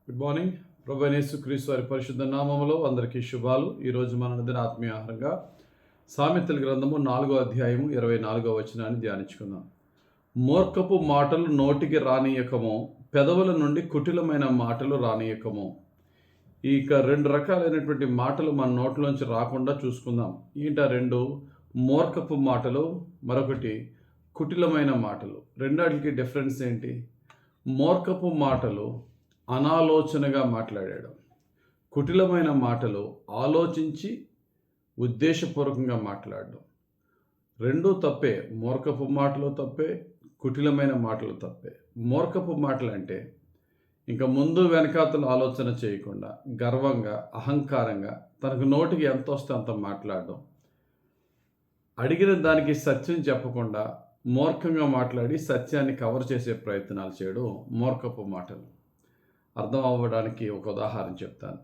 Good morning. ప్రభువైన యేసుక్రీస్తు వారి పరిశుద్ధ నామములో అందరికీ శుభాలు. ఈరోజు మన దిన ఆత్మీయ ఆహారంగా సామెతల గ్రంథము 4వ అధ్యాయము 24వ వచనాన్ని ధ్యానించుకుందాం. మూర్ఖపు మాటలు నోటికి రానియకము, పెదవుల నుండి కుటిలమైన మాటలు రానియకము. ఇక రెండు రకాలైనటువంటి మాటలు మన నోట్లోంచి రాకుండా చూసుకుందాం. ఏంటా రెండు? మూర్ఖపు మాటలు, మరొకటి కుటిలమైన మాటలు. రెండాటికి డిఫరెన్స్ ఏంటి? మూర్ఖపు మాటలు అనాలోచనగా మాట్లాడాడు. కుటిలమైన మాటలు ఆలోచించి ఉద్దేశపూర్వకంగా మాట్లాడడం. రెండూ తప్పే. మూర్ఖపు మాటలు తప్పే, కుటిలమైన మాటలు తప్పే. మూర్ఖపు మాటలు అంటే ఇంకా ముందు వెనకాతలు ఆలోచన చేయకుండా గర్వంగా, అహంకారంగా తనకు నోటికి ఎంత వస్తే అంత మాట్లాడడం. అడిగిన దానికి సత్యం చెప్పకుండా మూర్ఖంగా మాట్లాడి సత్యాన్ని కవర్ చేసే ప్రయత్నాలు చేయడం మూర్ఖపు మాటలు. అర్థం అవ్వడానికి ఒక ఉదాహరణ చెప్తాను.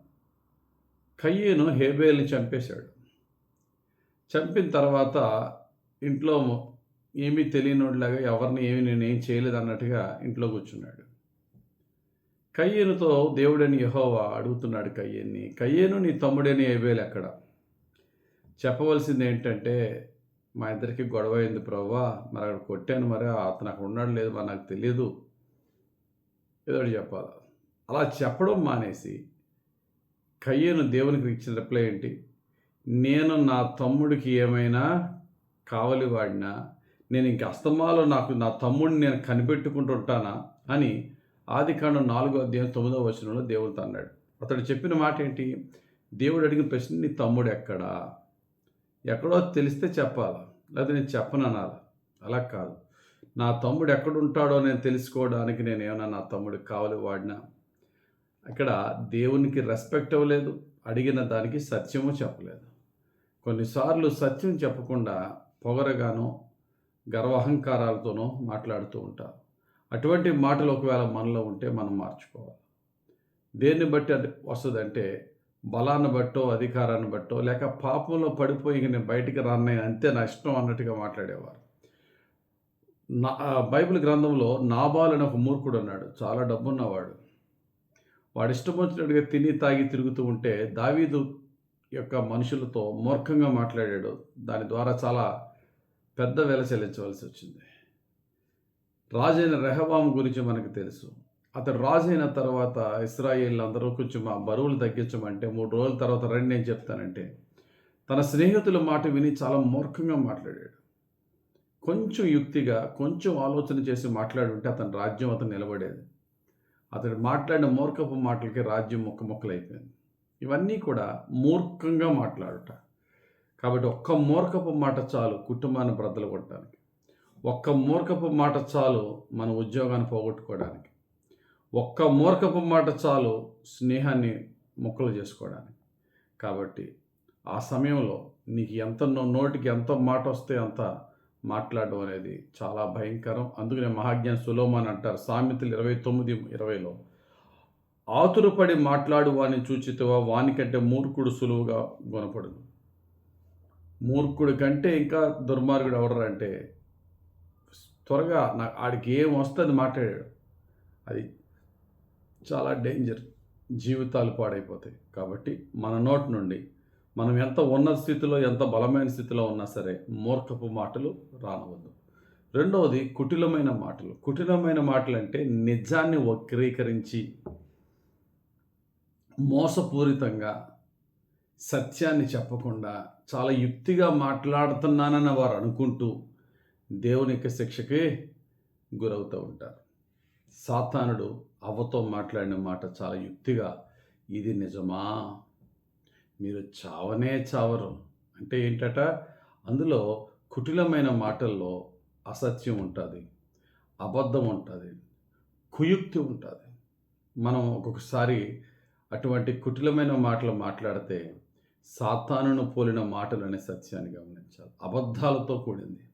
కయ్యను హేబేల్ని చంపేశాడు. చంపిన తర్వాత ఇంట్లో ఏమీ తెలియనోడిలాగా ఎవరిని నేనేం చేయలేదు అన్నట్టుగా ఇంట్లో కూర్చున్నాడు. కయ్యనుతో దేవుడని యెహోవా అడుగుతున్నాడు కయ్యన్ని, కయ్యను నీ తమ్ముడని హేబేలు ఎక్కడ? చెప్పవలసింది ఏంటంటే, మా ఇద్దరికి గొడవ అయింది ప్రభువా, మరి అక్కడ కొట్టాను, మరి అతను అక్కడ ఉన్నాడు లేదు మరి నాకు తెలియదు, ఏదో చెప్పాలి. అలా చెప్పడం మానేసి కయ్యను దేవునికి ఇచ్చిన రిప్లై ఏంటి? నేను నా తమ్ముడికి ఏమైనా కావలి వాడినా నేను ఇంక అస్తమాలో నా తమ్ముడిని నేను కనిపెట్టుకుంటూ ఉంటానా అని ఆదికాండం 4వ అధ్యాయం 9వ వచనంలో దేవుడితో అన్నాడు. అతడు చెప్పిన మాట ఏంటి? దేవుడు అడిగిన ప్రశ్న, నీ తమ్ముడు ఎక్కడా? ఎక్కడో తెలిస్తే చెప్పాలా, లేకపోతే నేను చెప్పననాలా? అలా కాదు. నా తమ్ముడు ఎక్కడుంటాడో నేను తెలుసుకోవడానికి నేను ఏమైనా నా తమ్ముడికి కావలి వాడినా? అక్కడ దేవునికి రెస్పెక్ట్ ఇవ్వలేదు, అడిగిన దానికి సత్యము చెప్పలేదు. కొన్నిసార్లు సత్యం చెప్పకుండా పొగరగానో గర్వహంకారాలతోనో మాట్లాడుతూ ఉంటారు. అటువంటి మాటలు ఒకవేళ మనలో ఉంటే మనం మార్చుకోవాలి. దేన్ని బట్టి అది వస్తుందంటే, బలాన్ని బట్టో, అధికారాన్ని బట్టో, లేక పాపంలో పడిపోయి నేను బయటికి రానే అంతే నా ఇష్టం అన్నట్టుగా మాట్లాడేవారు. బైబిల్ గ్రంథంలో నాబాలు అని ఒక మూర్ఖుడు ఉన్నాడు. చాలా డబ్బున్నవాడు. వాడు ఇష్టం వచ్చినట్టుగా తిని తాగి తిరుగుతూ ఉంటే దావీదు యొక్క మనుషులతో మూర్ఖంగా మాట్లాడాడు. దాని ద్వారా చాలా పెద్ద వెల చెల్లించవలసి వచ్చింది. రాజైన రెహబాము గురించి మనకు తెలుసు. అతడు రాజైన తర్వాత ఇశ్రాయేలు అందరూ కొంచెం ఆ బరువులు తగ్గించమంటే 3 రోజుల తర్వాత రండి నేను చెప్తానంటే తన స్నేహితుల మాట విని చాలా మూర్ఖంగా మాట్లాడాడు. కొంచెం యుక్తిగా, కొంచెం ఆలోచన చేసి మాట్లాడుంటే అతని రాజ్యం అతను నిలబడేది. అతడు మాట్లాడిన మూర్ఖపు మాటలకి రాజ్యం ముక్కలైపోయింది. ఇవన్నీ కూడా మూర్ఖంగా మాట్లాడుట. కాబట్టి ఒక్క మూర్ఖపు మాట చాలు కుటుంబాన్ని బ్రద్దలు కొట్టడానికి. ఒక్క మూర్ఖపు మాట చాలు మన ఉద్యోగాన్ని పోగొట్టుకోవడానికి. ఒక్క మూర్ఖపు మాట చాలు స్నేహాన్ని ముక్కలు చేసుకోవడానికి. కాబట్టి ఆ సమయంలో నీకు నోటికి ఎంత మాట వస్తే అంత మాట్లాడడం అనేది చాలా భయంకరం. అందుకనే మహాజ్ఞాని సొలొమోను అంటారు సామెతలు 29:20లో, ఆతురపడి మాట్లాడు వాని చూచితివా, వానికంటే మూర్ఖుడు సులువుగా గుణపడును. మూర్ఖుడి కంటే ఇంకా దుర్మార్గుడు ఎవరంటే త్వరగా ఆడికి ఏం వస్తుంది మాట్లాడాడు. అది చాలా డేంజర్. జీవితాలు పాడైపోతాయి. కాబట్టి మన నోటి నుండి మనం ఎంత ఉన్నత స్థితిలో, ఎంత బలమైన స్థితిలో ఉన్నా సరే మూర్ఖపు మాటలు రానవద్దు. రెండవది కుటిలమైన మాటలు. కుటిలమైన మాటలు అంటే నిజాన్ని వక్రీకరించి మోసపూరితంగా సత్యాన్ని చెప్పకుండా చాలా యుక్తిగా మాట్లాడుతున్నానని వారు అనుకుంటూ దేవుని యొక్క శిక్షకి గురవుతూ ఉంటారు. సాతానుడు అవ్వతో మాట్లాడిన మాట చాలా యుక్తిగా, ఇది నిజమా, మీరు చావనే చావరు అంటే ఏంటట? అందులో కుటిలమైన మాటల్లో అసత్యం ఉంటుంది, అబద్ధం ఉంటుంది, కుయుక్తి ఉంటుంది. మనం ఒక్కొక్కసారి అటువంటి కుటిలమైన మాటలు మాట్లాడితే సాతానును పోలిన మాటలు అనే సత్యాన్ని గమనించాలి. అబద్ధాలతో కూడింది.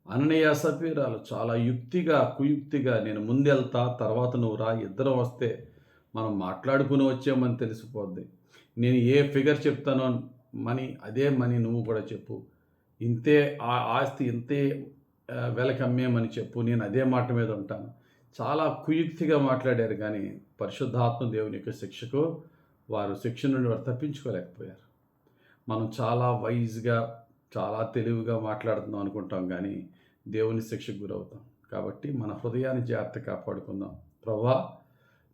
అననీయ సఫీరాలు చాలా యుక్తిగా, కుయుక్తిగా నేను ముందెళ్తా తర్వాత నువ్వు రా, ఇద్దరం వస్తే మనం మాట్లాడుకుని వచ్చామని తెలిసిపోద్ది. నేను ఏ ఫిగర్ చెప్తానో అదే మనీ నువ్వు కూడా చెప్పు, ఇంతే ఆ ఆస్తి ఇంతే వెలకి అమ్మేమని చెప్పు, నేను అదే మాట మీద ఉంటాను. చాలా కుయుక్తిగా మాట్లాడారు, కానీ పరిశుద్ధాత్మ దేవుని యొక్క శిక్షకు శిక్ష నుండి వారు తప్పించుకోలేకపోయారు. మనం చాలా వైజ్గా, చాలా తెలివిగా మాట్లాడుతున్నాం అనుకుంటాం, కానీ దేవుని శిక్షకు గురవుతాం. కాబట్టి మన హృదయాన్ని జాగ్రత్త కాపాడుకుందాం. ప్రభువా,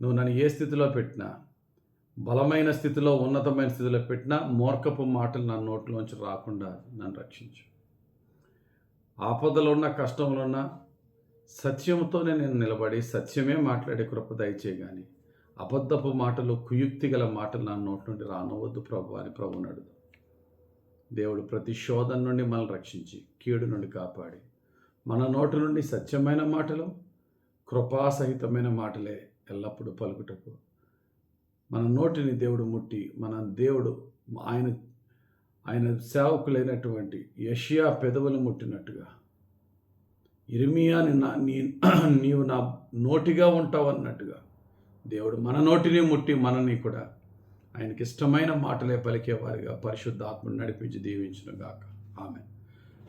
నువ్వు నన్ను ఏ స్థితిలో పెట్టినా, బలమైన స్థితిలో, ఉన్నతమైన స్థితిలో పెట్టినా, మూర్ఖపు మాటలు నా నోట్లోంచి రాకుండా నన్ను రక్షించు. ఆపదలో ఉన్న, కష్టంలో ఉన్న సత్యంతోనే నేను నిలబడి సత్యమే మాట్లాడే కృప దయచేయి, కానీ అబద్ధపు మాటలు, కుయుక్తి గల మాటలు నా నోటి నుండి రానవద్దు ప్రభు అని ప్రభువుని అడుగు. దేవుడు ప్రతి శోధన నుండి మనల్ని రక్షించి కీడు నుండి కాపాడి మన నోటి నుండి సత్యమైన మాటలు, కృపాసహితమైన మాటలే ఎల్లప్పుడూ పలుకుటకు మన నోటిని దేవుడు ముట్టి, మన దేవుడు ఆయన సేవకులైనటువంటి యెషయా పెదవులు ముట్టినట్టుగా, ఇర్మియాని నీవు నా నోటిగా ఉంటావు అన్నట్టుగా దేవుడు మన నోటిని ముట్టి మనల్ని కూడా ఆయనకి ఇష్టమైన మాటలే పలికేవారిగా పరిశుద్ధాత్మను నడిపించి దీవించును గాక. ఆమె.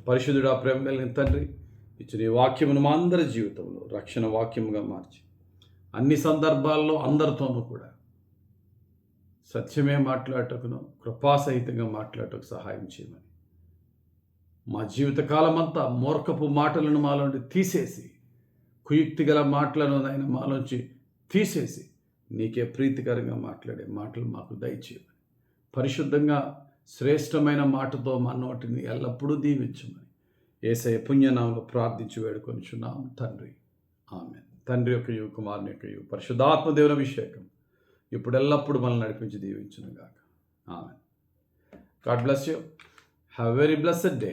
పరిశుద్ధుడా, ప్రేమ కలిగిన తండ్రి, ఇచ్చిన ఈ వాక్యమును మా అందరి జీవితంలో రక్షణ వాక్యముగా మార్చి అన్ని సందర్భాల్లో అందరితోనూ కూడా సత్యమే మాట్లాడటకును, కృపాసహితంగా మాట్లాడటకు సహాయం చేయమని, మా జీవితకాలం అంతా మూర్ఖపు మాటలను మాలోండి తీసేసి, కుయుక్తి గల మాటలను ఆయన మాలోంచి తీసేసి నీకే ప్రీతికరంగా మాట్లాడే మాటలు మాకు దయచేయమని, పరిశుద్ధంగా శ్రేష్టమైన మాటతో మా నోటిని ఎల్లప్పుడూ దీవించమని యేసయ్య పుణ్యనామములో ప్రార్థించి వేడుకొనిచున్నాము తండ్రి. ఆమేన్. తండ్రి యొక్క కుమారుని యొక్క పరిశుద్ధాత్మ దేవుని అభిషేకం ఇప్పుడు ఎల్లప్పుడు మనల్ని నడిపించి దీవించును గాక. Amen. God bless you. Have a very blessed day.